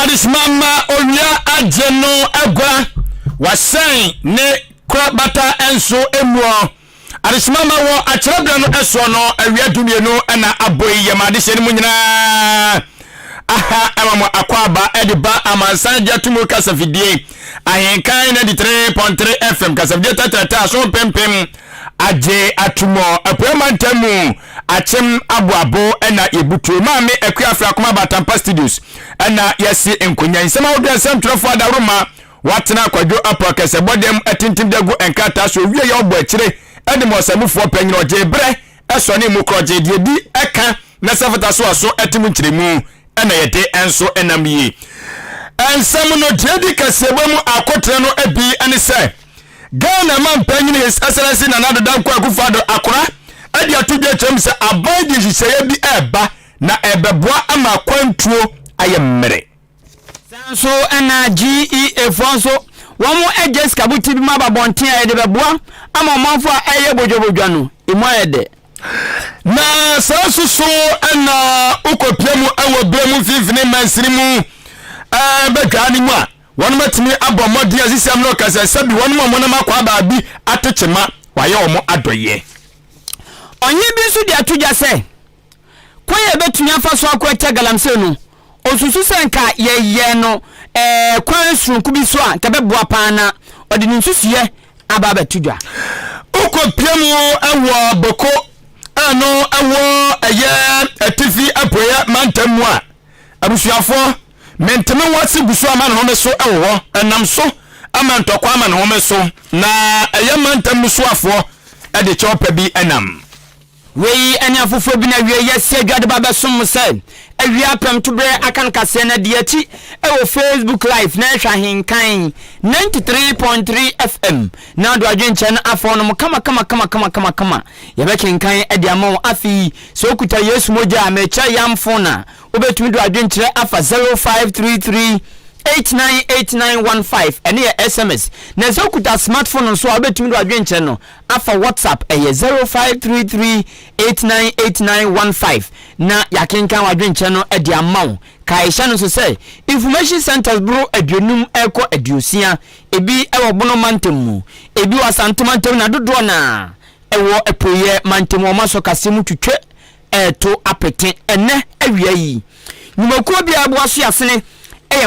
Arismama onya ajeno agwa wasan ne krabata enso emuo arismama wo akyerabra no eso no awia dumie no na aboyi yamade hye ne munyina aha amamo akwaba ediba amansan jatumu kasafidie Ahenkan 3.3 FM kasafidie tatata so pempem aje atumo apuamantamu achem abuabo na ebutu maame akuafra akoma batampa studios na yesi enkonya nsema odwa semtrofo adaroma watena kwadwo apokese bodem atintim dagu enkata so wie ya obo akire edimo samufo panyino oje bre eso ne mu kroje die di eka na safata so aso etimu nkiremu na yede enso enamie ensam no Akan Kasiebo mu akotre no abi ane se Ghana man panyini his excellency na nado dan kwa kufado akora adi atudwe chem se aban di hihye bi eba na ebeboa ama kwantuo ayemmere sanso na GEF so womo ejes kabuti bi mababonten ayede beboa ama manfo aye bojobodwa no imo ayede na sanso so na ukopiemu awo bremu fifini mansirimu begani mu a wonu matimi abomodi asisiam no kasa sabi wonu mo na makwa ba bi atechema waye omo adoye onye bi su dia tudja se kwaye betunya fa so akwa cha galamse no osusu senka ye no kwan sunku bi so a kebeboa pana odi nsusuye aba betudwa ukopiemu awo boko ano awo eye atifi apoya mantamu a abusuafo menteme wasi gusu amane home so ewo enam so amantokwa amane home so na eyamantam so afo e de chopa bi enam wei ene afofo bi na wie yesi adwade baba som se awia pem to bre Akan Kasiebo na de achi ewo Facebook live na Ahenkan 93.3 FM na do adwenche na afo no kama yebe kenkan e de amawo afi so okuta Yesu moja amecha yamfo na obetumi do adwenche afa 0533 898915 ene SMS na so kuta smartphone so abetumi do adwenche no afa WhatsApp eye 0533898915 na yakenkan adwenche no e de amawo kaisha no so say information centers bro adwenum eko aduosia ebi ewo bono mantemu ebi wasantomantem na dodo na ewo epoye mantemu ma so kasemu twetwe to apete ene awia yi nyumakuo bia boaso asene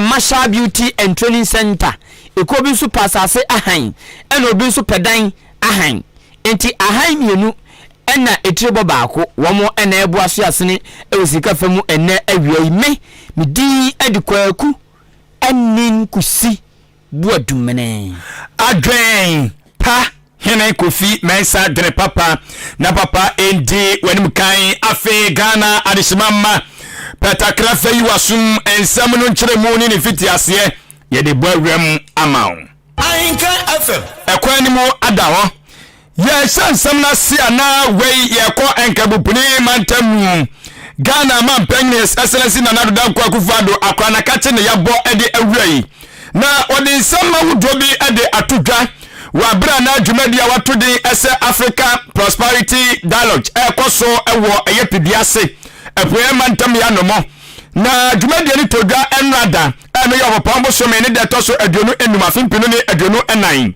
Marshall Beauty and Training Center. Ekobi su pasase ahan. Eno obi su pedan ahan. Enti ahan mienu ena etrebo baako. Womo ena ebu aso asene ewosika famu ene awia ime. Midi edikwaku enin kusi buadumene. Adwen pa hene kofi mensa dre papa na papa endi wenimkan afe Ghana adisimama Petakra fayi wasum ensam no nkyeremu ni fiti ase ye de boawem amaw Ahenkan FM ekwani mu ada ho ye sansam na sia na wei ye ko enkabupuni mantamu Ghana man pennis excellency na nado dan kwa kufado akwana kache ne yabo ede awrai na odi nsama wudobi ede atudwa wa bra na dwumadi a watodi ese Africa Prosperity Dialogue ekoso ewo eyepidiase epoye mantam ya nomo na dwumadi ni todwa enrada eno ya hopambo so me ne de to so aduonu enum afimpinu ne aduonu enan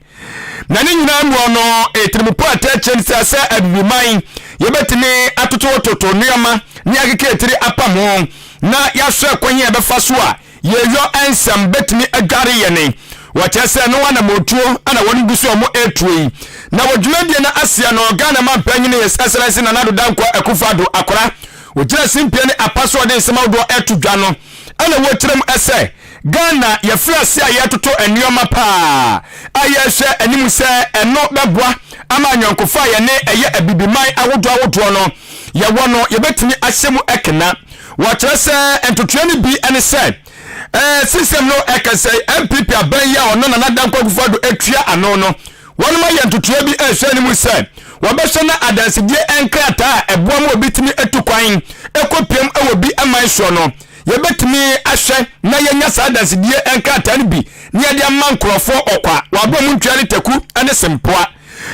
na ne nyina mu no etrimupo attention se abiman yebetini atoto toto niama ni akeke etiri apamo na yaso ekwenye ebefa so a yeyo ensam betini agare yene wachese no wana motuo ana woni gusu omo etui na wodwumadi na asia no Ghana man panyine excellency na nado danko ekufado akora wojira simpia ne apaso de nsema do etudwa no ana wotirem ese Ghana ye frase aye toto enuoma pa aye hwe animu se eno beboa ama nyankofa ye ne eye abibiman awodo no ye wono ye betimi ahyemu ekena wachira se entotuani bi ene se system no ekase MPP aban ya ono na nadanko gufado etua ano no wono ma ye entotua bi ehwe animu se wabeshana adansidie enkrata eboa mo bitimi etukwan ekopiem ewobi amanso no yebetimi ahwe na yenya sa adansidie enkrata ne bi ne yede amankrofo okwa wabo mu ntware taku ane sempoa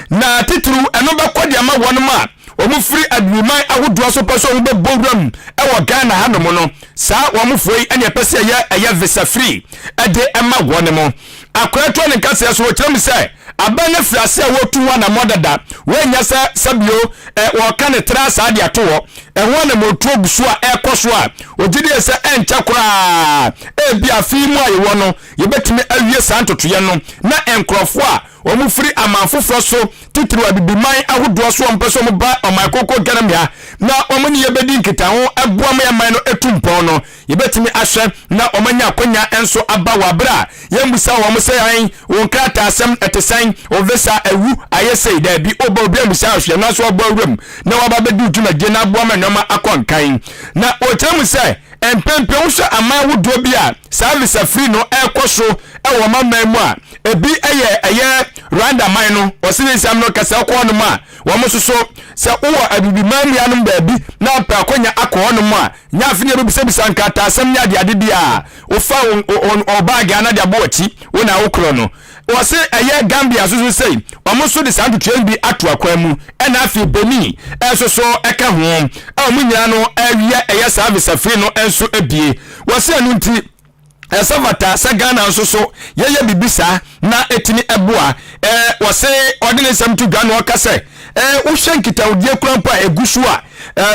na titru eno bekodi ama wono ma omu free adwuman ahodoa so person wo be bowram e wo Ghana hanom no saa wo mu foi ene pese ya visa free ade ema wone mo akwato ne kase so wo kyerem se abane frase a wotu ho na modada wenya sa sabio wo ka ne tra sa de ato ho ho na motu obusu a ekoso a ogide se encha kora bi afimu a yewo no yebetime awie sa ntotoye no na enkrofo a omu free amanfofo so titiri abibiman ahodoa so ompeso mo ba omakoko ganamia na omani yebedi nkita ho aboam yaman no etumpon no yebetimi ahwe na omanya akonya enso aba wabra yembusa wo mo sayan won krata asem etesan ovesa awu ayesei da bi oba obi ambusa ahwe na so obawrem na waba bedi dwumade na aboam anoma akonkan na okyeremu se empempe wo hwe aman wodo bi a service free no ekoso e wo maman mu a ebi eye Rwanda man no osini sam no kasa ko no ma wo mo soso se wo abibiman ya no baabi na pa akonya akọ no ma nya afine be bisa nkata asem nya de ade dia wo fa obag ana de abochi wo na wo kro no wo se eye Gambia soso sei wo mo so de santu tren bi ato akwa mu e na afi Benin soso eka ho a mo nya no awia eye service free no enso ebie wo se anu nti esavata sa Ghana nsoso yeye bibisa na etini eboa wose ordinary samtu Ghana okase wo hwenkita odie krampa egusu a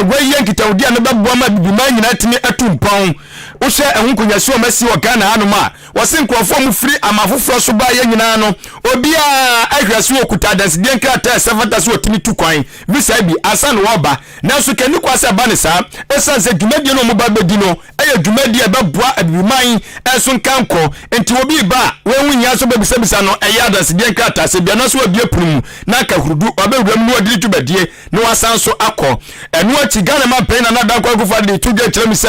weye nkita odie na beboa ma bibima nyina etini atumpon wo hwe ehunkonyaso masi wo Ghana anoma wose nkrofo mu free amafoforo so ba ye nyina no obi a ahwase okuta dance die nkrata esavata so otini tukwan visa bi asan wo ba na so kani kwase ba ne sa esanse dwumadi no mo ba bedi no eye dwumadi e beboa abiman esun kanko enti obi ba wenwunya so bebisa no eya dance die nkrata se bia no so abie prum na ka hurudu obewuram no odiri dwubadie no wasan so akọ enu achi Ghana ma pay na dan kwa kufa de tuje kyerem se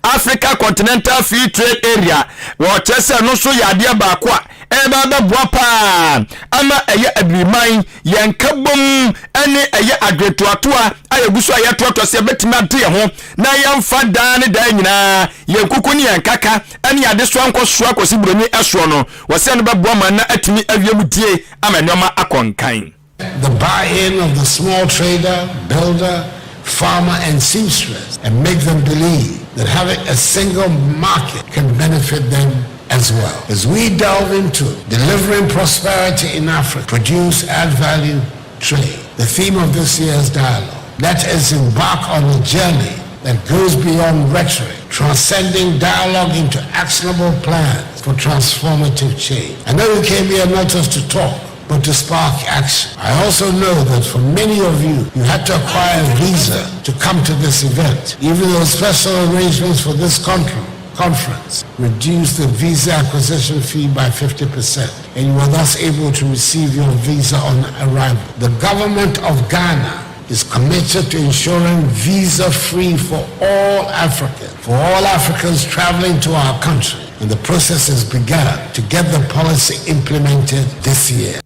Africa Continental Free Trade Area wo chese no so yade ba kwa eba ba boa pa ama eye abiman yenkabom ene eye adwetuatoa ayeguso ayetoto se betima de ho na yemfa dan ne dan nyina yenkuku ne yenkaka ene yade so ankoso akosi broni eso no wo se no ba boa man na atimi awiemu die ama noma akonkan. The buy-in of the small trader, builder, farmer and seamstress and make them believe that having a single market can benefit them as well. As we delve into delivering prosperity in Africa, produce, add value, trade, the theme of this year's dialogue, let us embark on a journey that goes beyond rhetoric, transcending dialogue into actionable plans for transformative change. I know you came here not just to talk, but to spark action. I also know that for many of you, you had to acquire a visa to come to this event. Even though special arrangements for this conference reduced the visa acquisition fee by 50%, and you were thus able to receive your visa on arrival. The government of Ghana is committed to ensuring visa-free for all Africans traveling to our country, and the process has begun to get the policy implemented this year.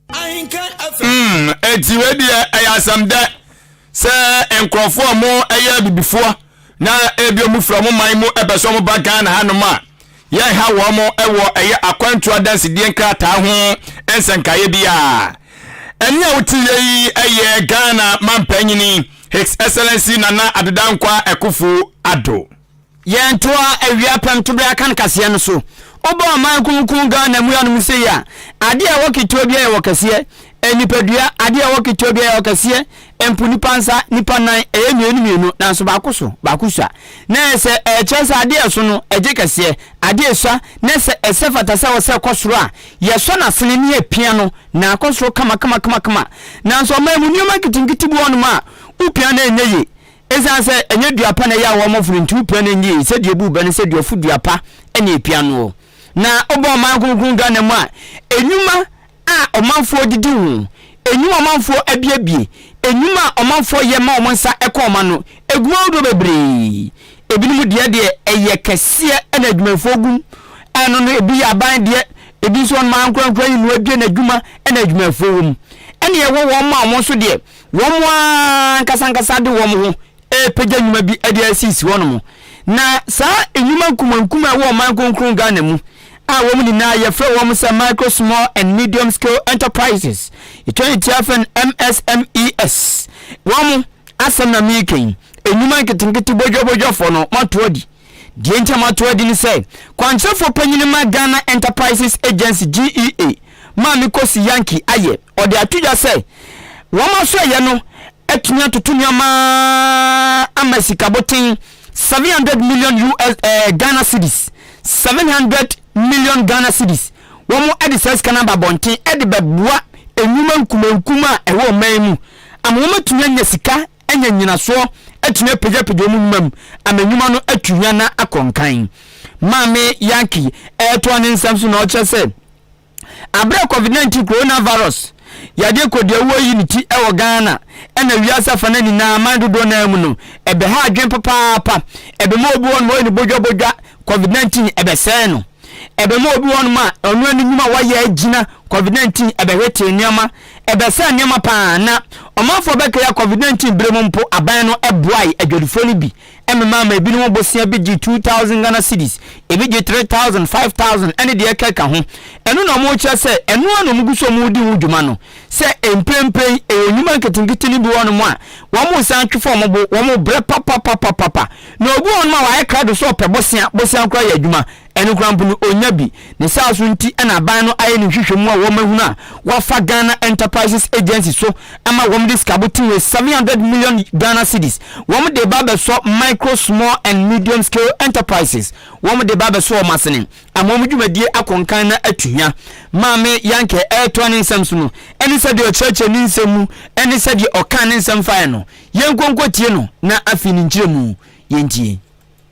Eti wedi ayasamda se enkrofo mo eye bibifo na ebio mu from man mu ebeso mo ba Ghana hanoma ye ha wo mo ewo eye akwantu adanse die nkrata ho ensankaye bia eni a wuti yi eye Ghana mampanyini His Excellency Nana Adodankwa Ekufu Ado yentoa awia pamtobra Akan Kasiebo so oba man kunkun Ghana mu anu se ya ade a wokito bia ye wokase enipadua ade a wokito bia ye wokase empuni pansa nipa nan mienu na so bakoso na se chese ade so no eje kase ade so na se esefata sa wo se kosoro a ye so na sene ne apia no na kosoro kama na so ma mu nyoma kitingiti bu onu ma upia na enye esa se enye duapa na ya wo mo furintu upia na enye se die bu bane se die fu duapa ene apia no na obo man kunkun Ghana mu a enyuma a omanfo didi hu enyuma omanfo abiabie enyuma omanfo yema omonsa ekoma no eguma do bebre ebinim de eye kese ena adwumafo gum eno no ebi aban de ebi so man kwankwa yinu abie na adwuma ena adwumafo wum ene ye wo ma omonso de wo mo kasankasa de wo mo pegya nyuma bi ade asisi wono na sa enyuma kumankuma wo man konkron Ghana mu a wo mu na ye fra wo mu sa micro small and medium scale enterprises 20 MSMES wo mu asem na making enuma nketinketi bojo for no matuodi die ntia matuodi ni say kwanchefo panyinima Ghana Enterprises Agency GEA Mami Kosi Yankee aye ode atuja say woma so ye no etunya tutunya ma amasika botin 700 million Ghana cedis 700 million Ghana cedis womo edisas kanaba bontin edi bebua enuma nkumankuma ewo manmu amoma tunya nyasika enya nyina so etunya peja mu amenyuma no atunya na akonkan Mami Yankee eto ne nsam so na oche say abra COVID-19 coronavirus yade kodi awo unity ewo Ghana ena wiasa fana ni na mandodo na mu no ebe ha adwen papa ebe mo obi won mo ni bodwa COVID-19 ebe se no ebe mo obi won ma onu ani nyuma waye agina COVID-19 ebe hwete niama ebe se niama pa na omafo beka ya COVID-19 bremo mpo aban no eboai adwodifo ni bi emema ma ebi no bosia bi 2000 Ghana cedis ebi 3000 5000 ene de keka ho enu na mo che se enu anu muguso mu di wuduma no se emprempren enyuma nketinkiti ni bi won mo a wo mo san twefo mo bo wo mo bre papa na obi won ma wa ekra do so pe bosia kra ya adwuma enu krampo no onya bi ne sa so nti ena aban no aye ni hwehwemu a wo mahunu a wafa Ghana Enterprises Agency so ama wo mde skabotin we 700 million Ghana cedis wo mde baba so micro small and medium scale enterprises wo mde baba so masene ama mo dwumadie akonkan na atunya Mami Yankee eto ne nsam so no eni se de o church ni nsam eni se de o kan nsam fa no yenkonko tie no na afini nkyeremu yentie.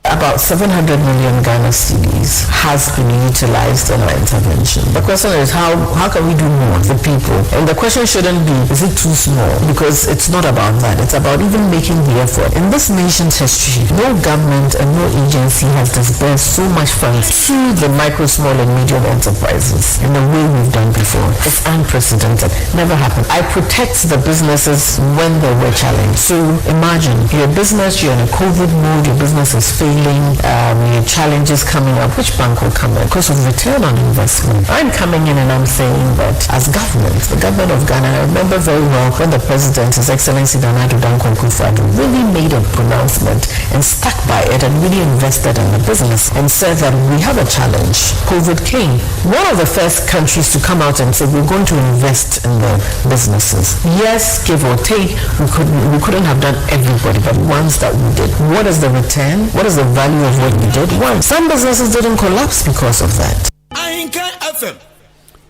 About 700 million Ghana cedis has been utilized in our intervention. The question is how can we do more for people? And the question shouldn't be, is it too small? Because it's not about that. It's about even making the effort. In this nation's history, no government and no agency has disbursed so much funds to the micro, small and medium enterprises in the way we've done before. It's unprecedented. Never happened. I protect the businesses when they were challenged. So imagine your business, you're in a COVID mode, your business is failing, your challenges coming up, which bank will come in? Because of return on investment. I'm coming in and I'm saying that as government, the government of Ghana, I remember very well when the president, His Excellency Danado Dankwa Akufo-Addo, really made a pronouncement and stuck by it and really invested in the business and said that we have a challenge. COVID came. One of the first countries to come out and say we're going to invest in the businesses. Yes, give or take, we couldn't have done everybody, but ones that we did. What is the return? What is the value of what we did? One, some businesses didn't collapse because of that. Ahenkan FM.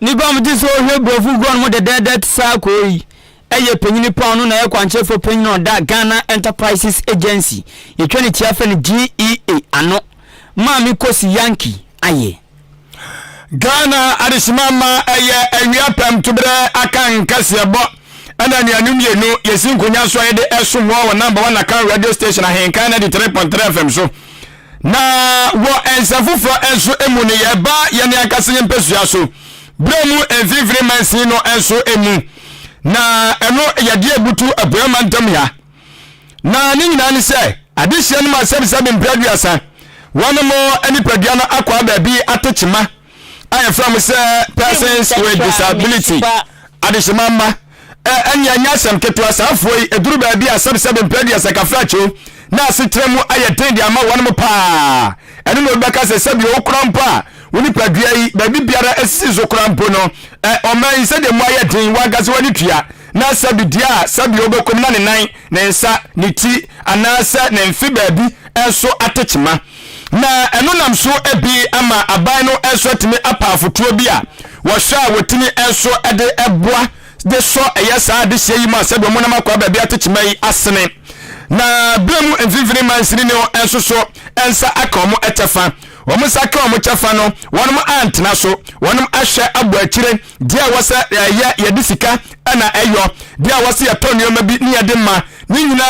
Nibam diso he brofu gon mo de dead sakoi. Eye penyini pa no na ekwanchefo penyin oda Ghana Enterprises Agency. Ye twani tiafa ne GEA ano. Mami Kosi Yankee aye. Ghana adisimama eye enwiapam tubre Akan Kasiebo ana ni anumye no yesin konya so yede esum wo number 1 Akan radio station Ahenkan 12.3 FM so na wo ensafufo enso emu ne ye ba ye ne akase mpesua so bremu enfifiri mansi no enso emu na eno yade abutu abrama ntam ya na ni nyina ni se adehia no ma sebisebe mpraduasa one more any praduano akwa ba bi atechima I am from persons with disability adehia anya nyasem ketwa safoi eduru ba bi asebisebe mpraduasa kafracho na sitremu ayetendi ama wonmo pa eno no beka se sebi okrampo a woni padua yi ba bi biara asizo krampo no oman se de mo ayeten wagase woni tua na sebi dia sebi obekom na ne nan ne nsa ne ti anasa ne mfi ba bi enso atechima na eno nam so ebi ama aban no enso timi apafotuo bi a wo sha wotini enso ede eboa de so eyesa de hyeyi ma sebi mo na makwa ba bi atechima yi asene na blemu enfifiri mansini ne enso so ensa akomo etefa womo saka omo chefa no wonom antena so wonom ahwe abo akire dia wose ye disika ana eyo dia wose ye tonioma bi ne yede ma ni nyina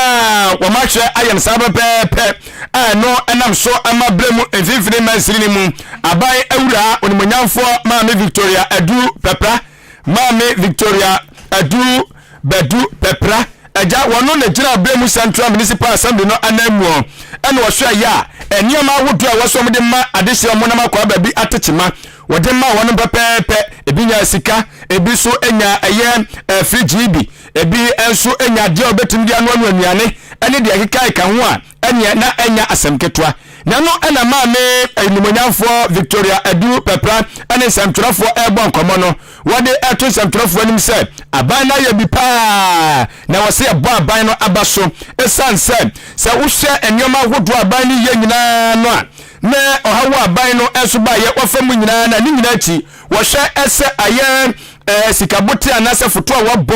womahwe ayem saba pepe no enam so ama blemu enfifiri mansini ne mu abai awura onimonyamfo Mami Victoria Adu Pepra Mami Victoria Adu Bedu Pepra eja wono na gira bremu Central Municipal Assembly no anamuo ene wo hwe ya enioma wodu a woso mde ma adehye mo na makwa ba bi atechima wode ma wono pepepe ebinya sika ebi so enya eye fridge bi ebi enso enya de obetim dia no anuane ene de keka ka ho a enya na enya asem ketwa na no ena ma me enimonyamfo Victoria Adu Pepra ene samtrofo ebon komo no wode eto samtrofo anim se aban na ye bi pa na wose ebo aban no abaso esanse se wo hye enyoma hodo aban ni ye nyina no a na ohawo aban no enso ba ye wafam nyina na ni nyina chi wo hye ese aye sikabote anase foto a wabo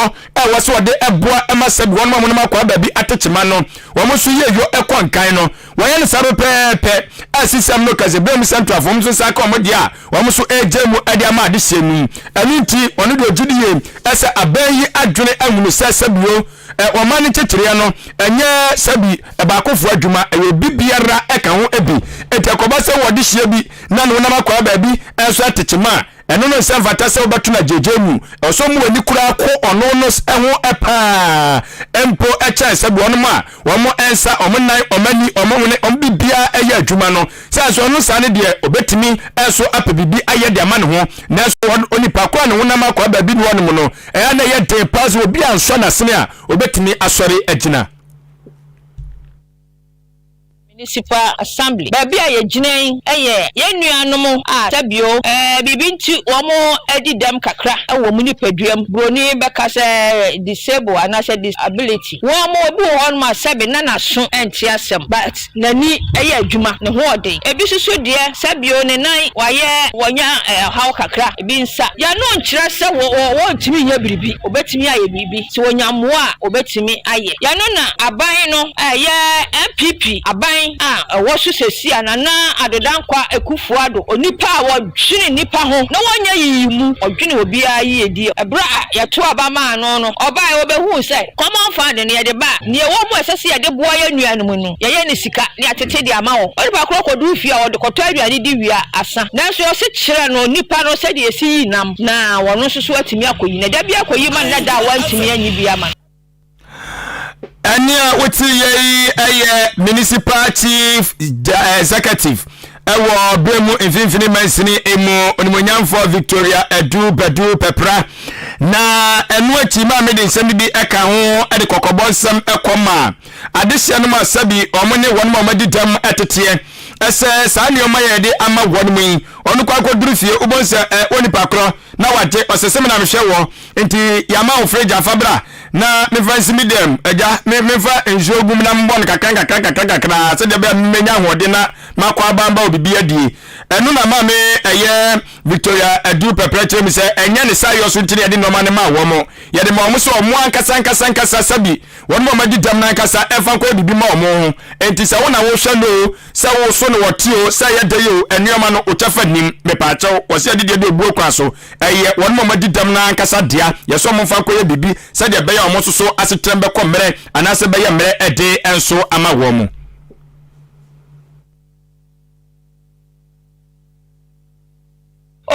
wose wode eboa emasabi won mamu na kwa baabi atechema no wo so ye yo ekonkan no woye ne sabe pepe asisam no kaze bem central fom so saka omode a wo so ejemu ade ama ade hyenu aninti ono de ogidiye ese abayi adwene ahunu sasabio o mane chechire no enye sabi ebakofo adwuma bibiara eka ho ebi etakoba se wode hye bi na no na makwa baabi enso atechema eno no se vata se obetu na jejemu oso mu ani kura ko ono no ho epa empo echa se bi onoma wo mo ensa omonnan omani omahune ombibia eya adwuma no se so no sane de obetimi enso apebibi aye de ama ne ho na so onipa ko ne wona makwa baabi ne wono no eya na ye de pass obi anso na sene a obetimi asori agina Municipal Assembly. Baby aye jinen eye yenuanom a tabio bibinti omo edi dem kakra ewo munipaduam broni beka se disable anase disability womo obi won ma sebe na so enti asem but nani eye adwuma ne ho odin ebi susu de sabio ne nan waye wonya haw kakra ebi nsa ya no nkire se wo ntimi nya biribi obetimi aye biribi ti wonya moa obetimi aye ya no na aban no eye MPP aban wo so sesi anana adodankwa ekufuado onipa wo dwene nipa ho na wonya yimu odwene obi ayi edi ebra ya to abama no no obai wo behu se common fund ne ye de ba ne wo mo esese ye de boa ye nuanom nu ye ne sika ne atete de ama wo ori ba kro kodu fi a wo de koto aduane di wia asa na so se kire no nipa no se de esi nam na wono soso atimi akoyi na da bi akoyi man na da wantimi anyi bi ama Ania woti ye municipal chief executive ewo bremu infinifini mansini emu onimonyamfo Victoria Adu Badu Pepra na enu achi ma me de nsem bi eka ho ede kokobonsam ekoma adehye no ma sabi omone won ma madidam etete ese sani oma ye de ama won mu onu kwa koduru fie ubonse onipa kro na wade osesem na mhwe wo enti yama wo freja afabra na me fancy medium eja me fa enjogum na mbon kakra se de be menya hode na makwa bamba obibi adie enu na ma me eye Victoria Adu Pepra chem se enya ne sayo so ntiri de no ma ne ma wo mo ye de ma mo so mo ankasa sabi won mo magidam na ankasa efa kwa bibi ma mo enti se wona wo hwe no se wo so no wotio se ye de yo enuama no otafa nim me pa chaw wo se de de obuo kwa so eye won mo magidam na ankasa dia ye so mo fa kwa ye bibi se de be ya mo so asetrembe komere anase be ye mere ede enso ama wo mo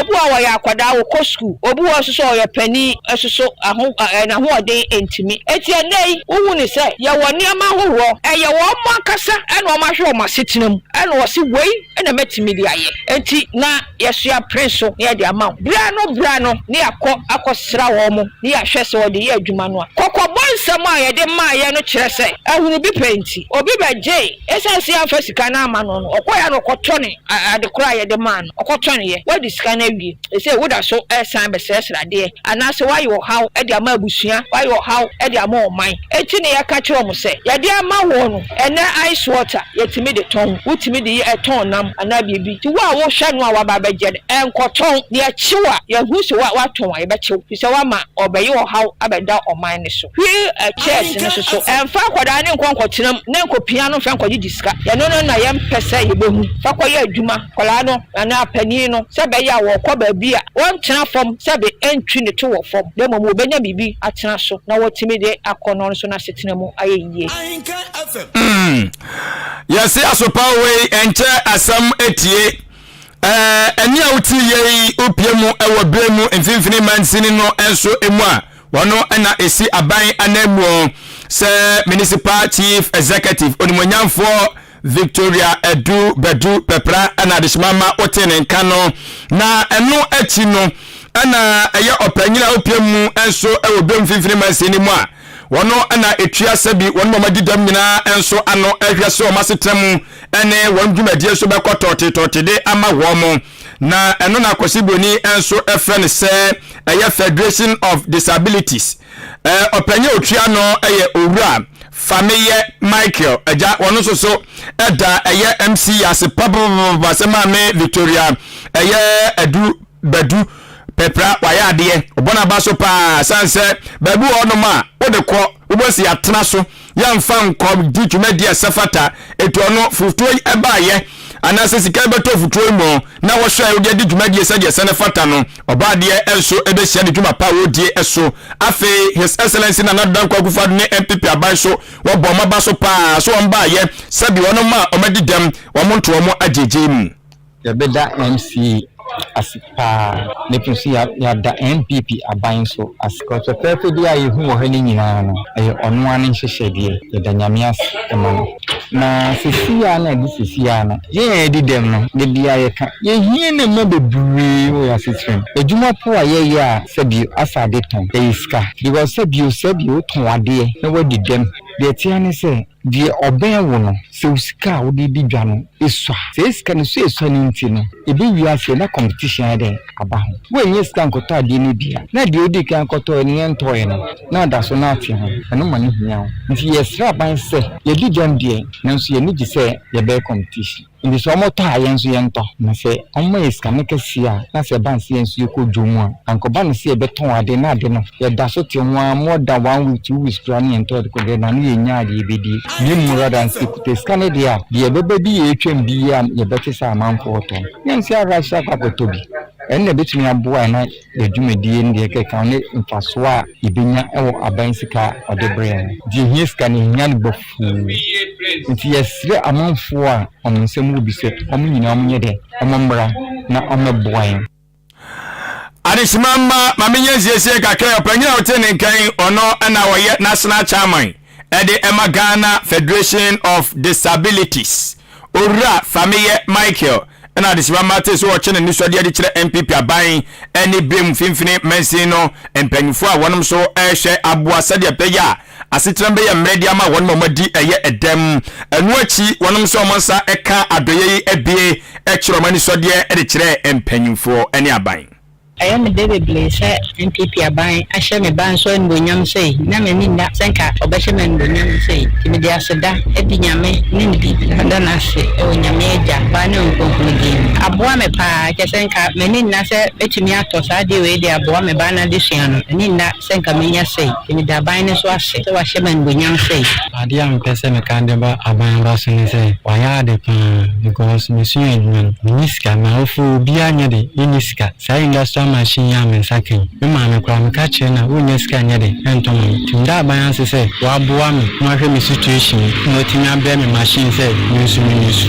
obu awo ya akwada wo ko school obu wo soso yo pani soso aho na ho odin entimi etia nei wo ni se ye woni ama horo ye wo mo akasa ena o ma hwe o ma setinam ena wo se wei ena metimi di aye enti na yesua prince ye di ama bra no ne akosra wo mo ne ya hwe se wo de ye adwuma no kokobon sam a ye de ma ye no kire se ahunu bi penti obi ba je esansi afa sika na ama no okoya no kotone adekora ye de ma no okotone ye what is can we say would so sign be says rade anase why you how e dia ma abusua why you how e dia ma oman enti ne yaka kire omo se ye dia ma wo no ene ice water yetimi de ton wutimi de ton nam ana bibi ti wa wo hwa no a wa ba beje enkoton ne ya chiwa ya hu se wa ton wa ye be chiw se wa ma obeyi wo how abeda oman ne so hwi church ne so emfa kwada ne nkonkotinam ne nkopia no fa nkwaji diska ye no na ye mpese ye behu fa kwaye adwuma kwala no ana apani no se be ya wo kwa baabi a won tena fom sebe entwi ne to wo fom de mo obenya bibi atena so na wotimi de akono so na setena mu ayeye yes asopa we enche asam etie eni a wuti ye opiemu ewo bremu mfimfini mansini no enso emu a wono na esi aban anamu se municipal chief executive onimonyamfo Victoria Adu Badu Pepra and Adishmama Oten and Kano na eno echi no ana ɛyɛ ɔpanyina opiemu enso ɛwɔ bem finfini mansini mu a wono ana etua sabi wono mamadi dam nyina enso ano ehwe se o masetrem ene won dwumadie so bekotototode ama wo mo na eno na Kasieboni enso efre ne se ɛyɛ Federation of Disabilities opanya otua no ɛyɛ owura Fameye Michael eja wono so ɛda ɛyɛ MC ase pababa se maame Victoria ɛyɛ adu badu pepra waya ade obona ba so pa sanse babu ono ma wode kɔ wobosi atena so yamfa nkɔ di dwumadi asafata etu ono futuo ebaye anase sika beto futuo mo na wo hwa wo di dwumadi esaje sene fata no obade enso ebehia de dwuma pa wo die eso afe his excellency na nadan kwa gufado ne MPP aban so wo bo ma ba so pa so on ba ye sabi ono ma omadi dem wo monto wo ajeje mu yebeda MC asipa ne prinsi ya da MPP aban so asikoto pepe dia yehu wo hani nyina no aye ono ane hyehyede ye da nyamias emano na sisia na di sisia na ye di dem no de dia ye ka ye hie na mo bebree wo ya sitrem ejuma po a ye ya sabi asade ton e iska because sabi o ton ade na wadi dem de tia ne se die oben wo no se usika wo di dwa no esua se iska ne so esua ni nti no ebi wi ase na competition ade aba ho wo enye iska nkoto ade ni bia na de odi kan nkoto ni ento ye no na da so na ate ho eno ma ne hia ho nti yesra ban se ye di jam die na so ye ni gi se ye be competition ndi so mo ta ye nso ye nto na se omo iska ne kasia na se ban se nso ye ko dwomu a ankoba ne se ye beton ade na ade no ye da so te ho a more than 1 week 2 weeks plan ye nto ko de na no ye nya ade ebedi ni mu rather than sikute skane dia ye bebe bi ye twem bi ya ye bete sa amanfo to ye nsi ara sha kwakoto bi enne betumi aboa na ye dwumedie ndi ke kan ne mfaso a ibenya ewo aban sika ode bre di hie sika ne nya ne bofu nti yesre amanfo a onsem obi se omunyina omunye de omombra na omeboa Adesimama mamenye siesie kakra opanyina otene nkan ono na woye national chairman ede Emma Ghana Federation of Disabilities Ora Fameye Michael na adesimama te so ochene ni so de kire MPP aban eni bem finfini mensi no empanyufo a wonom so ehwe aboa sade peya asetrembe ya mredi ama wonom madi eye edem enu achi wonom so monsa eka adoye ebie ekiro mani so de kire empanyufo eni aban I am a David Blaze, MPP aban, I shall me ban so in Bunyam say, Naminda, Sanka, or Beshaman Bunyam say, Timidia Sada, Edinyame, Nindi, Danase, or Yameja, Banu, Game. Abuame pa, Jasenka, Menina say, Etimiatos, I do the Abuame Bana Disian, Nina, Sanka Minya say, Timida Binus was say, so Shaman Bunyam say. Adiam Pesem Candaba, Aban Rossin say, why are the pan? Because Monsieur Niska, Malfu, Bianyadi, Iniska, saying that's machine ya mensake me ma me kwa mkache na wonye sika nyede entom tunda ban ase se wa boa me ma hwe me situation no tinya be me machine se nsu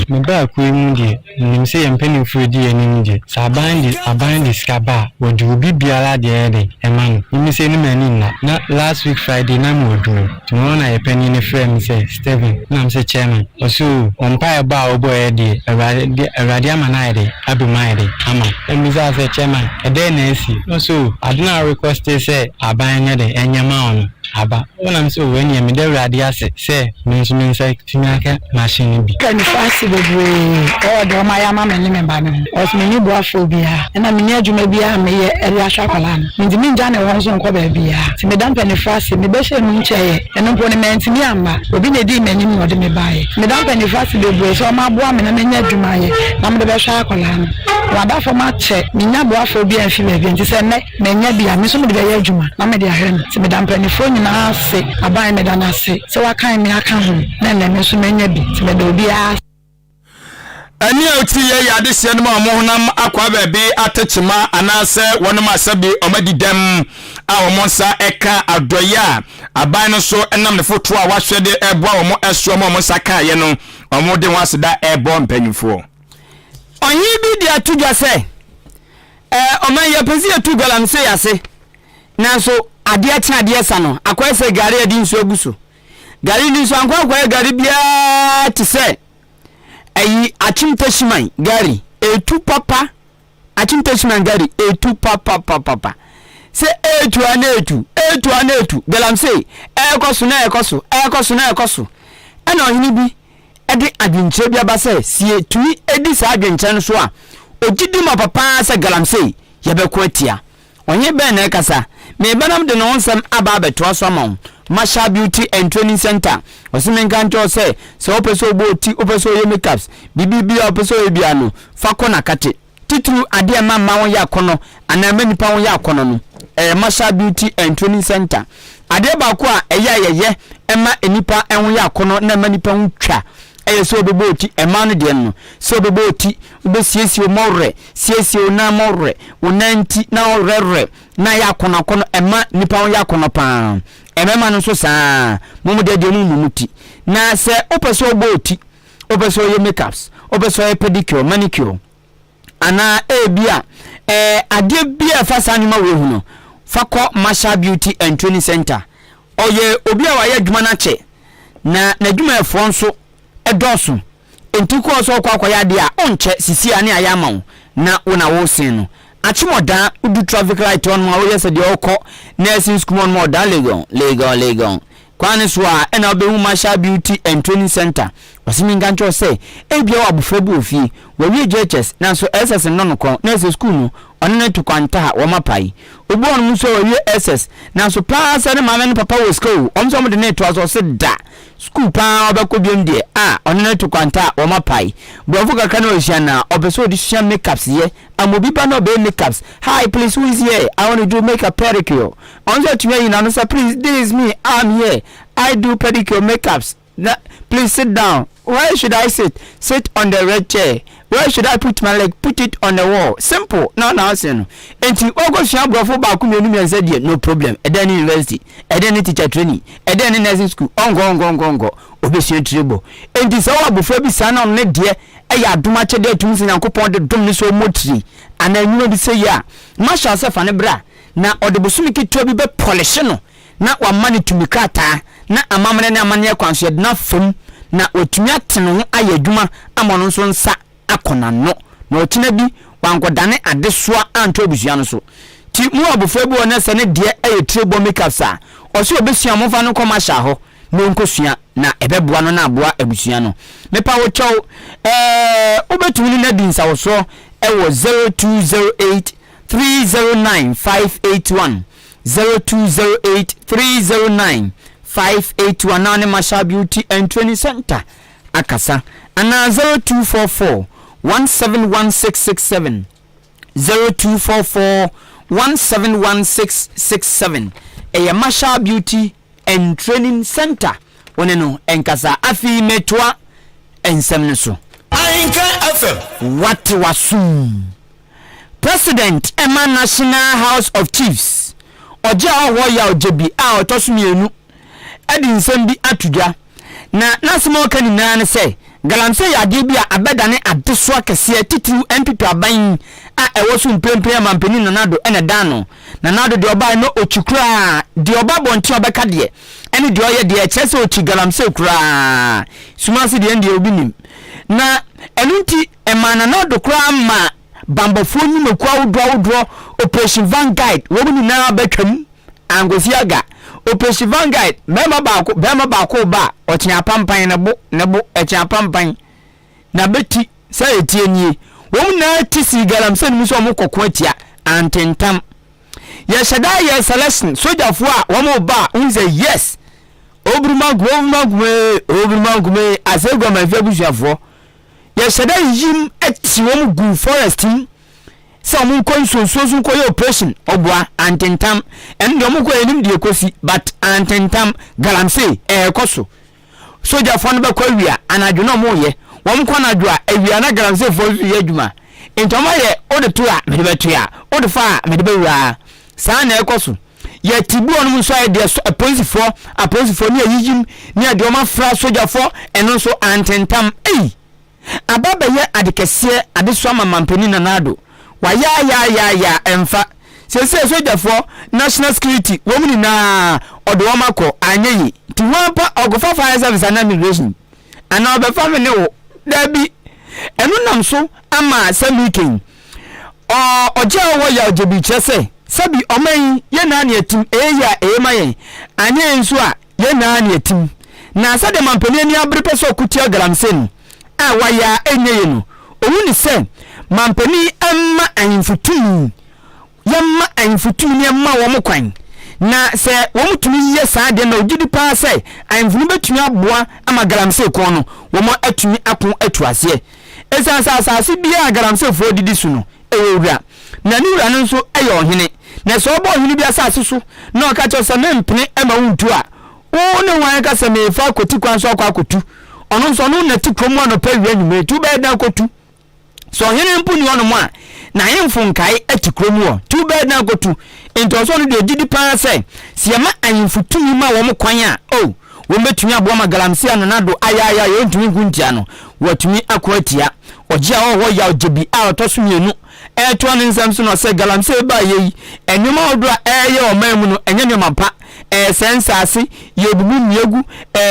me ba ku emu de nim se ye mpeni fredi enim de saban di sika ba wo de obi biara de de emanu nim se ni mani na last week Friday na mo do tomorrow na ye peni ne frame se Steven na am se chairman oso onpa e ba obo e de awade amana e de abuma e de ama emiza se chairman Nancy. So I do not request to say abanya de enyama aba wona so when you me de radio say me say timaka machine bi Can fast bebre o do ma ya ma me ni memba no os me ni boafo bia na me ni adwuma bia me ye eri ahwakala no ndi me nja ne won so nko ba bia ti me dan pani fast me be hye no ncheye eno mpo ne menti ni amba obi na di mani no de me bae me dan pani fast bebre so ma boa me na me nya adwuma ye na me de be hwakwala no wada fo ma che me nya boafo bia mfi me bi nti se ne me nya bia me so me de be ye adwuma na me de ahwe no ti me dan pani fo na se aban me dana se se wakan me aka ho na me so menya bi se me do bia ani oti ye yade se no ma mo honam akwa ba bi atechima anase wonum asabi omadidam a womonsa eka adoya aban no so enam ne foto a wahwede ebo a womo eso mo monsa ka ye no omo de waseda ebo mpanyufo onyi bi dia tudwa se oman ye pesi atugala nse yase nanso ade acha ade esa no akwese gari adi nso aguso gari ni nso ankwa gari bia te se ayi achimtashiman gari etu papa achimteshman gari etu papa se etu anetu galamsey ekoso ana ohini bi edi adwenche bi abase sie tui edi sa adwenche no so a ogidi ma papa se galamsey yebeko atia onye be na ekasa me banam de no nsem aba beto asomon Masha Beauty and Training Center osimen kancho se opeso boti opeso ye makeups bibi opeso ye biano fakona kate titru ade ma won ya kono ana manipa won ya kono no Masha Beauty and Training Center ade ba ko a eyayeye ema enipa enwo ya kono na manipa won twa so beboti ema no de no so beboti obesiesie morre siesie na morre unanti na orere na ya kono ema nipa won ya kono pa emema no so saa momo de mu muti na se opeso boti opeso ye makeups opeso ye pedicure manicure ana bia ade bia fa sanuma we hu no fakọ Masha Beauty and Training Center oye obi a wa ye dwuma na che na dwuma efo nso edoso entiko so kwa ya de a onche sisi ane ayama na wona wo sin no achimoda udu traffic light on ma wo yese de okọ nursing school on mo da legon kwane so a na obehu Masha Beauty and Training Center wasimi ngancho se ebia wa bufebu ofie we JHS na so SS no no kon nursing school no onne to kwanta wo mapai obu on so we SS na so pa se ne mama ne papa wo school omso mo de ne to aso se da school pa obekọ biom de onne to kwanta wo mapai bofu kaka na ohia na obeso di hia makeups ye amobi pa no be makeups hi please who is here I want to do makeup pedicure onso tumi yin na no say please this is me I'm here I do pedicure makeups please sit down. Where should I sit? Sit on the red chair. Where should I put my leg? Put it on the wall. Simple. No sin. Enti ogo sha brofo ba ku menu me say dey no problem. Eden university, eden teacher training, eden nursing school. Ongo. Obesien tribo. Enti so wa bofo bi sa na on ne de ya adoma che de tum sin yankopon de dom ne so motri. Ana nyuno bi say ya. Masha se fa ne bra na odebosumi ketua bi be polish no. Na wa mani tumikata na amamene na amane kwanso na fom na otumi atene ho ayadwuma amono nso nsa akona no na otina bi wangodane adesoa anto obusua no so ti mu abofo bi wona se ne de aye trebo makeups a oso obesua mo fa no komasha ho no nkosua na ebeboa no na aboa abusua no mepa wo chow obetumi na dinsa wo so ewo 0208 309 581 0208-309-581 nane Masha Beauty and Training Center akasa ana 0244-171667 0244-171667 eye Masha Beauty and Training Center one no enkasa afi metwa ensem so Ahenkan FM what wasum President Emma National House of Chiefs oje awo ya ojebi a otosumienu edi nsem bi atudwa na nasimo kani na se galamse ya de bi abedane adeso akese titiru MPP aban a ewosu mpempe mampeni nanado ene dano nanado de oba no ochukura de oba bonti obeka de ene de oye de echese ochi galamse kura sumasi de ndi obinim na enunti emana nanado kura ma bambofo ni mekwa wodro Operation Vanguard wo ni na betwam angosiaga Operation Vanguard bema ba otia pampan ne bo etia pampan na beti say etie nie wo na tisi galamse ni so mo kokko atia antentam ye shada ye selection soldier fo a wo mo ba unze yes obrumagwe asego ma fe busuafo ye shada yim eti wo mo gu forestim so mun konso ko operation obwa antentam en do mo ko enim de ekosi but antentam galamse ekoso soja fo no be kwa wia anadwo no mo ye won ko anadwo a awia na galamse fo ye adwuma entoma ye ode to a me de beto a ode fa me de bewura sa na ekoso ye tibu on mu so ye de police fo ni ayijim ni ade o ma fra soja fo eno so antentam ababa ye adekese adeso amampeni na nado wa ya emfa se soja for national security womni na odo mako anyeyi ti wampa ogofa fire service and immigration ana obefa me ne wo dabi enu nam so ama samikin oje wo ya ojebi chese sabi oman ye na na etim eya emaye anye nso a ye na na etim na sade mampani ani abere peso kutia galamsen a waya enye no owu ni se mampani amma anfutumi yamma anfutumi yamma wo mokwan na se wo mutumi ye saade na ogidi pa se anfunu betumi aboa ama galamse ko no wo mo atumi apon atuase asase bia galamse fo didi su no ewura na ni wura no nso aye ohene na so obo ohene bia asase so na oka cho se mempene ama wuntu a wo ne wan ka se me fa koti kwan so akwa kotu ono nso no na ti kromu ano pa wi anyume tu be da kotu so ohene mpu ni ono mo a na yemfo nkai ati kromu o tu be da kotu into so no de gidi pa se se ma ayemfo tumi ma wo mo kwan a o wo metumi abo ma galamse ananado ayaya yo ntumi guntia no watumi akwatia oje a wo ya ojebi a otoso mienu eto an nsam so no se galamse ba yeyi enwuma odo a eye o mamu no enye nyoma pa sensase yebubu miegu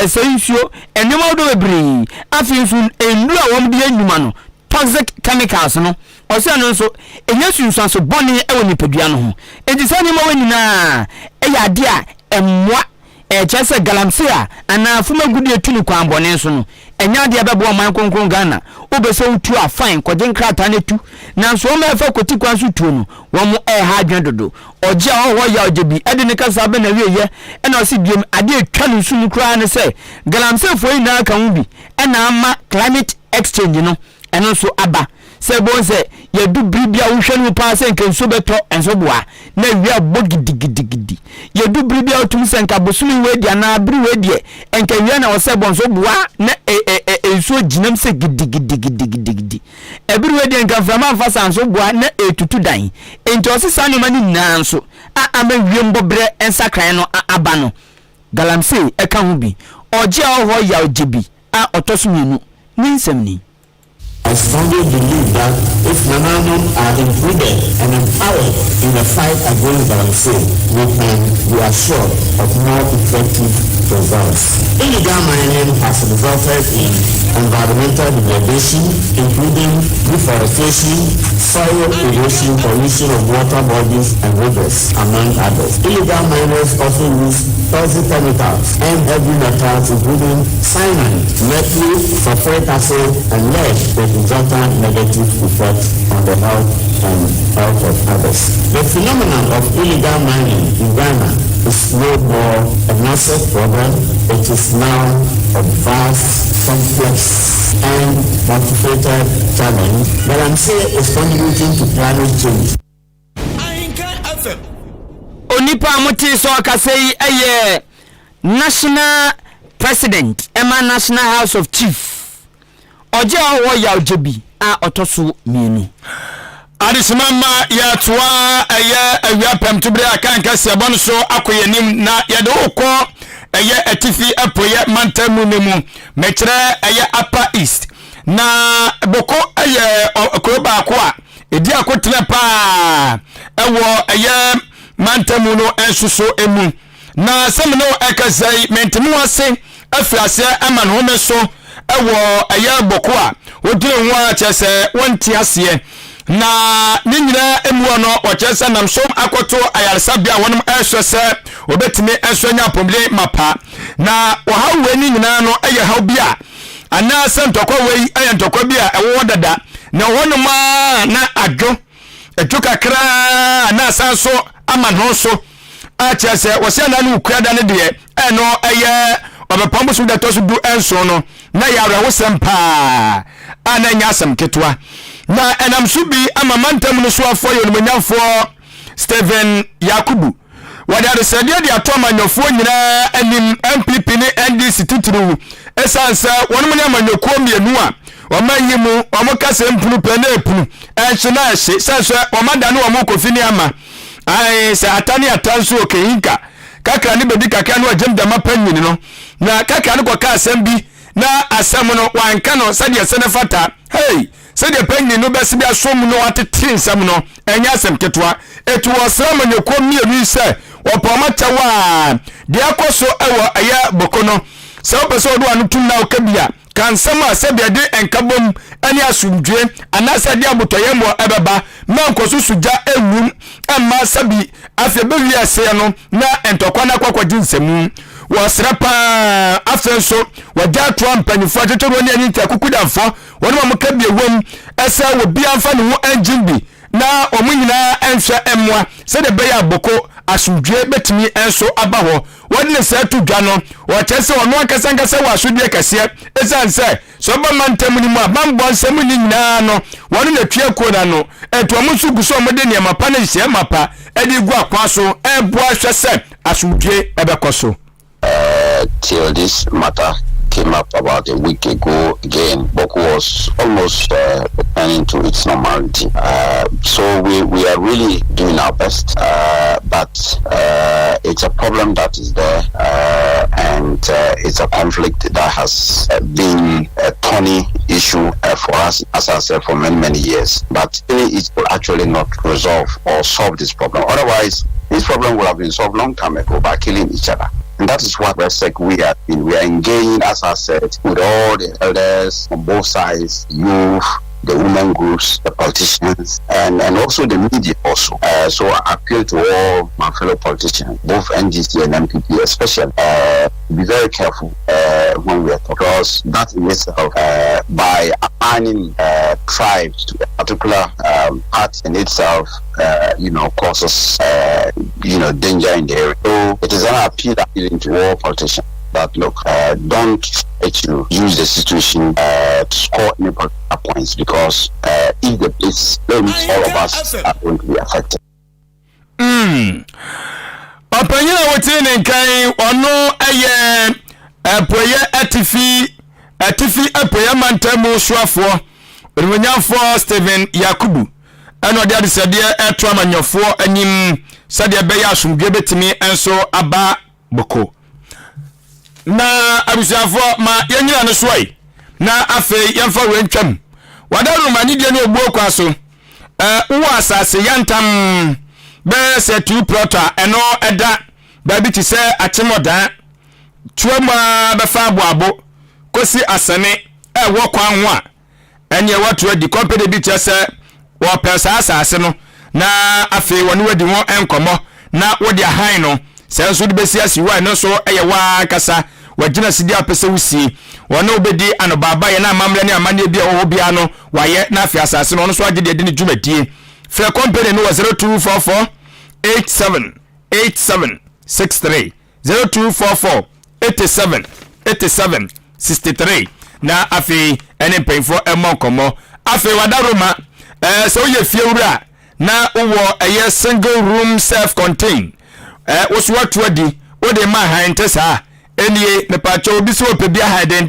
sensuo enwuma odo bebre afinsu endu a wo de enwuma no toxic chemicals no ose no nso enye sunsuanso boni e woni padua no ho ejisani ma wani na eya ade a emwa chese galamse a ana fuma gudi etunu kwa ambone so no enya de bebo man konkron Ghana obeso utu a fine kwaje nkrata ne tu na so ma fa koti kwa so tu no wo mo ha adwen dodo oje a ho ya ojebi ede ne kasa be na wieye e na osi biem ade etwa no sunu kra ne se galamse fo ina ka hu bi e na ama climate exchange no eno so aba se bonse ye du bribia wo hwenu pa se nkenso beto enso boa na wi gidigidi ye du bribia otum se nka bosumi wedi ana bri wedi enka wi na wo se bonso boa na enso ginam se gidigidi ebri wedi enka frama fa sanso boa na etutu dan enti o se sanu mani nanso ama wi mbobre ensakran no aba no galamse e ka hu bi oje ho ya ojebi a otosumenu ni nsemni. I strongly believe that if Nananom are included and empowered in the fight against galamse, we can be assured of more effective results. Illegal mining has resulted in environmental degradation, including deforestation, soil erosion, pollution of water bodies and rivers, among others. Illegal miners also use toxic chemicals and heavy metals, including cyanide, mercury, sulfuric acid, and lead, with resultant negative effects on the health and health of others. The phenomenon of illegal mining in Ghana is no more a massive problem. It is now a vast, complex, and multifaceted challenge that I'm saying is contributing to climate change. Ahenkan FM. Onipa muti so akasei eye national president Emma National House of Chief oje wo ya ojebi a otoso mienu Adisimama ya toa eye awiapem tubre Akan Kasiebo no so akoyenim na yede okọ eye atifi apoye mantamu nemu mekire eye Upper East na boko eye okroba akwa edi akotire pa ewo eye mantamu no ensuso emu na semno ekasai mentemu ase afiase ama no meso ewo eye boko a wodire ho a chese wonti ase na ninyira emuo no ochese nam som akoto ayarsabia wonum ehwese obetimi ehwenya pomle mapa na wahawe ni nyina no eye hawbia ana sentokwa wei eye ntokwa bia ewo dada na wonum na adwo kakra na sanso ama no so achese wose na no ukura da ne de eno eye obepambo so da toso du enso no na yawra wo sempa ana nya asem ketwa na enam subi ama mantam no so afọ yonumnyafo Steven Yakubu wadi adesadia de atoma nyofo nyina anim MPP ne NDC tituru esansa wonum ne amanyokuo mienu a omanyimu omokase mpunu pene epunu enhina ehye sansa omadane omokofini ama ai se atani atanso okehinka kakra ne bedi kakra no agem dama panyini no na kakra ne koka asem bi na asem no wanka no sade senefata hey sede penni no besi bia som no atete nsam no enya asem ketwa etu osram nyekwo mienu se opoma tawa de akoso ewo aya bokono sɛ wopɛ sɛ ɔde ano tum na woka bia ka nsɛm a sɛ bia de nkabom ani asomdwe anasɛ de abotɔyɛ mmɔ ɛbɛba ma nkɔso sugya ewum amma sabi afɛ bɛwi ɛsɛ no na ntɔkwa na kwakɔgye nsɛmu wɔsrɛ paa afɛ nso wɔgya atoa mpanyinfoɔ akyekyeroɔ ne ani nta kukudamfo wɔne ma moka bia wom ɛsɛ wɔ bia mfa ne ho engine bi na ɔmo nyinaa ɛnhwɛ ɛmmoa sɛdeɛ bɛyɛ aboko asomdwe bɛtumi ɛnso aba hɔ wɔde ne sɛ to dwa no wɔkyɛ sɛ ɔno ankasankasa wɔ asodie kɛseɛ ɛsiane sɛ sɛ ɔba ma ntam no mu a bambɔ nsɛm ne nyinaa no wɔne na tua kuo no ɛnto ɔmo nso gu so ɔmode nneɛma pa no hyɛ ma pa ɛde gu akwa so ɛboa hwɛ sɛ asomdwe ɛbɛkɔ so. Till this matter came up about a week ago again, Boko was almost returning to its normality. So we are really doing our best, but it's a problem that is there, and it's a conflict that has been a thorny issue for us, as I said, for many years. But it will actually not resolve or solve this problem. Otherwise, this problem would have been solved long time ago by killing each other. And that is what we are in. We are engaging, as I said, with all the elders on both sides, youth, the women groups, the politicians, and also the media also. So I appeal to all my fellow politicians, both NGC and MPP especially, be very careful when we are talking, because that in itself, by aligning tribes to a particular part in itself, causes danger in the area. So it is an appeal to all politicians that look, don't try to use the situation to score any particular points, because if the place blames, all of us are going to be affected. Opanyina wotine nkan ono eye apoye atifi apoye mantamu soafo Rimanyafo Steven Yakubu eno de adesede eto amanyofo anyim sade be ya asomdwe betimi enso aba boko na abusuafo ma yenyina no soai na afi yemfa wentwam wadaru mani de ne egbuo kwa so wo asase yantam be se tu prota eno eda ba bi ti se achemoda tuama be fa aboabo kosi asane wo kwan ho a enye watu adi company bi ti se wo pesa asase no na afi woni wadi ho enkomo na wodi ahan no se nso de besi asiwa no so eye wa kasa wagina sidi apese wusi wono obedi anobaba ye na amamre ne amane bia wo bia no waye na afi asase no so agide de ne dwumadie fra company no 0244 8763 0244 8763 na afi ene penfo emonkomo afi wadaroma so ye fiewura na wo eye single room self contained wo so watu adi wo de ma han tesa enie ne pa cho bi so opebi ha den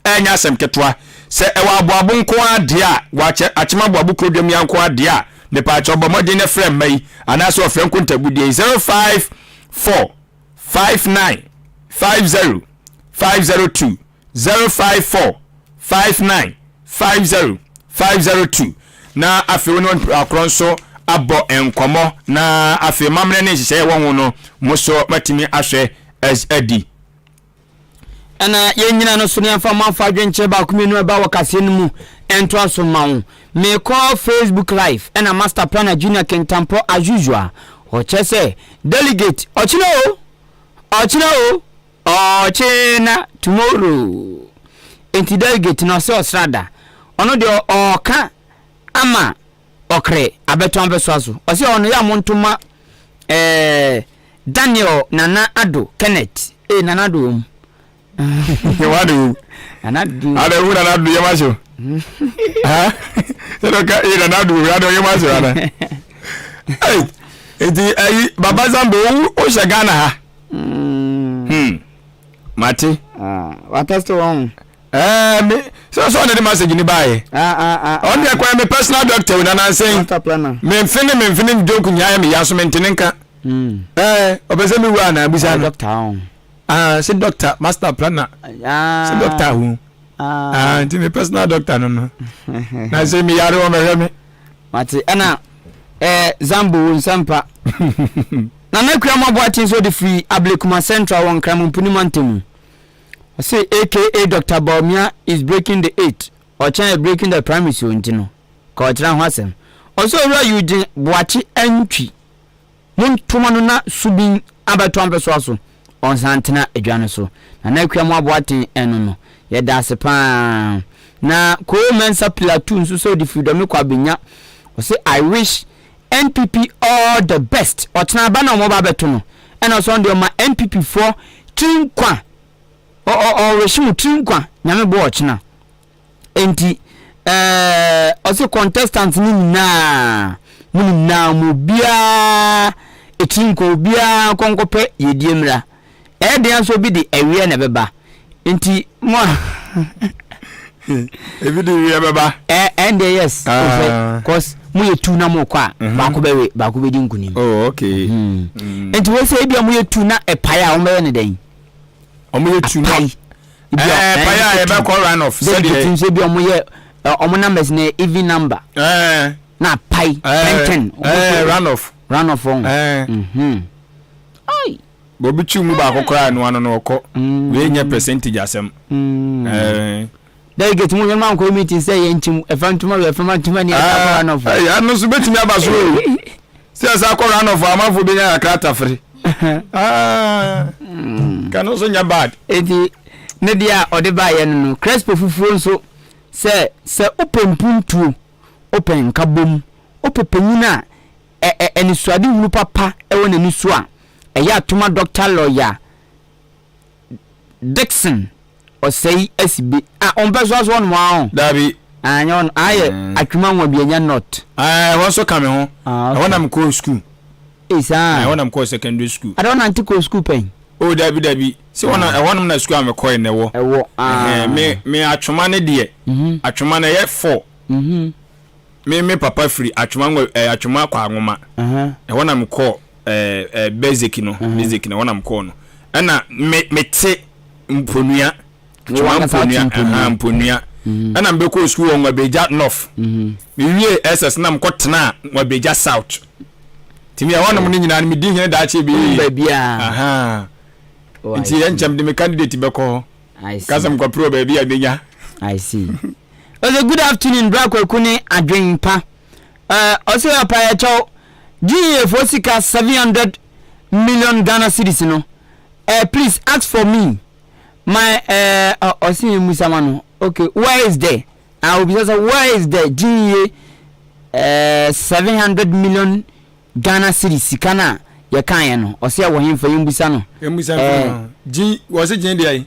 enya asem ketwa se ewa aboabo nko ade a wache achema aboabo krodwam yanko ade a ne pa cho bomode ne frem mai ana so frem kontabudie 054 59 50 502 054 59 50 502 na afi woni akronso abo enkomo na afi mamre ne hihye wo ho no muso matimi ahwe as adi ana yenyina no so ne amfa manfa adwenche ba kumenu aba wakase no mu ento aso mawo me call Facebook live and master planner junior king tampo as usual o chese delegate ochina tomorrow enti delegate no se osrada ono de oka ama okre abeton besoaso o se ono ya montuma Daniel Nana Ado Kenneth Nana Ado wadu ada hu Nana Ado yamaso ha sedoka Nana Ado yamaso ana enti baba Zambo o shagana ha mati watasto won me so na the message ni bae on dey kwa me personal doctor na nansen me mfini joke nyaa me yaso mentenenka obese mi wa na abisa doctor si doctor master planner si doctor hu nti me personal doctor no na say mi yare o me me mati ana Zambo nsampa na na kura mabo atin so de free Ablekuma Central won kram mpuni mantem I say AKA Dr. Baumia is breaking the 8 or China breaking the promise you know. Kochran Hasem. Also you did watch entry. Mun tumanuna subin abatwam peso on Santana edwane so. Na na kwamwa boaten eno ye da se pa. Na ko mensa platoon so the freedom kwa benya. I say I wish NPP all the best. Otna ba na mo ba beto no. And also on the NPP for trinkwa. O reshimu trinkwa nyame bo ochna. Enti also contestants ni na mu bia etinko bia konkope yediemra dia so bi de awie na beba enti mo ebi de awie beba and yes cause mu yetu na mo kwa ba ko be di nkunim. Oh okay. Enti we say bia mu yetu na epaya o me ne den o mu yetu na epaya e be call run off say bia mo ye omo numbers na even number na pai 10 run off on ai bobi chimu ba kokora no ano no okọ we nya percentage asem they get mu man ko meeting say yenchim efantuma ni run off ai anu so betimi abaso se asa ko run off amafo be nya krata free kanu so nya bad edi ne dia ode ba ye no crespo fufuo nso se open puntu open kabom opepanyina eni suade hunu papa ewo na nisu a eya atoma doctor lawyer Dixon osei SB on bezo so on mo dabi anyon aye atuma nwa bianya not won so kame ho wona m ko school isa wona m ko secondary school I don't anti school pen oh dabi si wona na school am ko ne wo me atuma ne de atuma na ye 4 me papa free atuma kwa nwoma wona m ko basic no wona m ko no na me te mponua mponua na mbe ko school on Wabeja North me wie SS na m ko tena Wabeja South timi ya wona m ni nyina me di hene da che bi bia nti encham de me candidate be ko kasam ko pro ba bia benya I see. Well, good afternoon, Brakwe Adwinpa. Also a paya chow GA for 700 million Ghana cedis no. Please ask for me. My Osi Musamano. Okay, where is there? I will be just where is the GA 700 million Ghana cedis kana ya kan no. Osi a wo himfa yimbusa no. G was it GA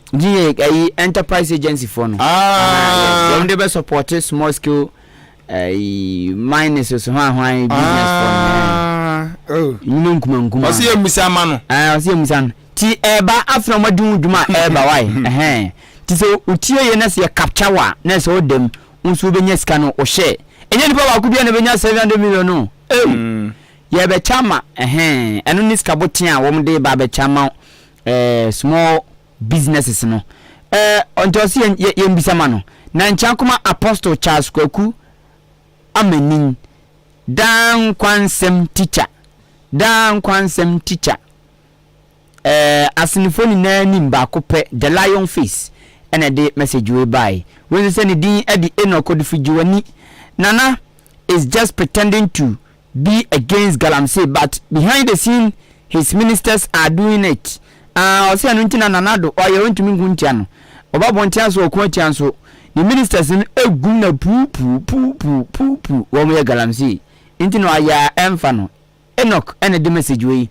enterprise agency for no. They be support small scale miners so hwan business for no. Nkuma Osi emusa ma no. Osi emusa no. Ti eba afro madun dwuma eba why ti so utie ye na se capture wa na se odem unsu benya sika no o share enye nipa wa ku bia na benya 700 million no ye be chama enu ni sika botia wo mde ba be chama small businesses no onto se ye mbisa ma no na nchankoma Apostle Charles Kwaku amanin dan kwansem teacher asinifoni na nim ba ko pe the lion face ene de message we buy when say ni din e di enoko de fijiwani nana is just pretending to be against Galamsey but behind the scene his ministers are doing it o say anu ntina nanado o ye wontumi nguntia no obabo ntia so okun atia so the ministers in egum na pu wo mo ye Galamsey ntino aya emfa no enok ene de message we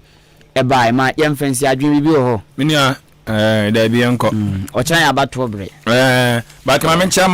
e bai ma yemfensi adwen bibi ho menia da bi enko o chan ya bato bre ba ka ma mencha